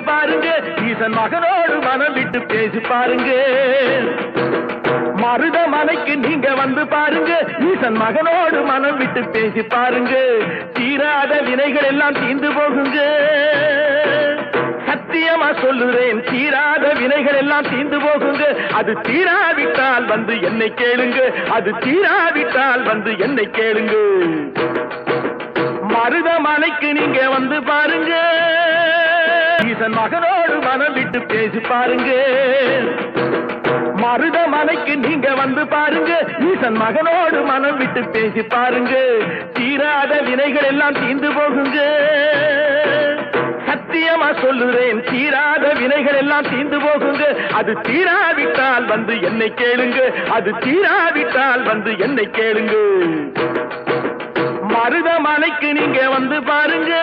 பாருங்க, ஈசன் மகனோடு மனம் விட்டு பேசி பாருங்க. மருதமலைக்கு நீங்க வந்து பாருங்க, ஈசன் மகனோடு மனம் விட்டு பேசி பாருங்க. தீராத வினைகள் எல்லாம் தீர்ந்து போகுங்க. சத்தியமா சொல்லுறேன், தீராத வினைகள் எல்லாம் தீர்ந்து போகுங்க. அது தீராவிட்டால் வந்து என்னை கேளுங்க, அது தீராவிட்டால் வந்து என்னை கேளுங்க. மருதமலைக்கு நீங்க வந்து பாருங்க, ஈசன் மகனோடு மனம் விட்டு பேசி பாருங்க. மருதமலைக்கு நீங்க வந்து பாருங்க, ஈசன் மகனோடு மனம் விட்டு பேசி பாருங்க. தீராத வினைகள் எல்லாம் தீர்ந்து போகுங்க. சத்தியமா சொல்லுறேன், தீராத வினைகள் எல்லாம் தீர்ந்து போகுங்க. அது தீராவிட்டால் வந்து என்னை கேளுங்க, அது தீராவிட்டால் வந்து என்னை கேளுங்க. மருதமலைக்கு நீங்க வந்து பாருங்க.